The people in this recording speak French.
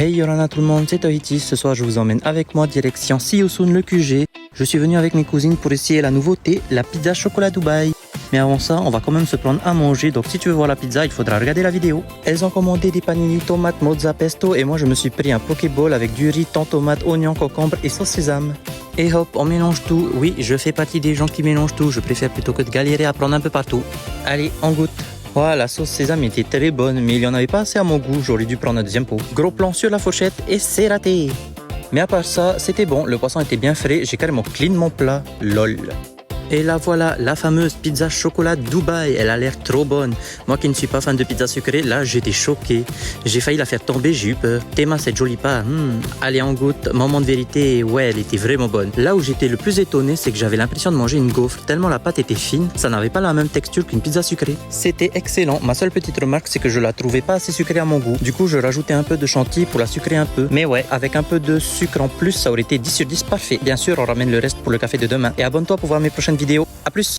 Hey Yorana tout le monde, c'est Tahiti. Ce soir je vous emmène avec moi direction Siosun le QG. Je suis venu avec mes cousines pour essayer la nouveauté, la pizza chocolat Dubaï. Mais avant ça, on va quand même se prendre à manger, donc si tu veux voir la pizza, il faudra regarder la vidéo. Elles ont commandé des panini tomates mozza pesto et moi je me suis pris un pokéball avec du riz, thon, tomate, oignon, concombre et sauce sésame. Et hop, on mélange tout. Oui, je fais partie des gens qui mélangent tout, je préfère plutôt que de galérer à prendre un peu partout. Allez, on goûte. Voilà, la sauce sésame était très bonne, mais il y en avait pas assez à mon goût, j'aurais dû prendre un deuxième pot. Gros plan sur la fourchette et c'est raté. Mais à part ça, c'était bon, le poisson était bien frais, j'ai carrément clean mon plat, lol. Et là voilà, la fameuse pizza chocolat Dubaï, elle a l'air trop bonne. Moi qui ne suis pas fan de pizza sucrée, là j'étais choqué. J'ai failli la faire tomber, j'ai eu peur. Théma cette jolie part, allez on goûte, moment de vérité, ouais elle était vraiment bonne. Là où j'étais le plus étonné, c'est que j'avais l'impression de manger une gaufre, tellement la pâte était fine, ça n'avait pas la même texture qu'une pizza sucrée. C'était excellent, ma seule petite remarque c'est que je la trouvais pas assez sucrée à mon goût. Du coup je rajoutais un peu de chantilly pour la sucrer un peu. Mais ouais, avec un peu de sucre en plus, ça aurait été 10 sur 10 parfait. Bien sûr, on ramène le reste pour le café de demain. Et abonne-toi pour voir mes prochaines vidéos. A plus!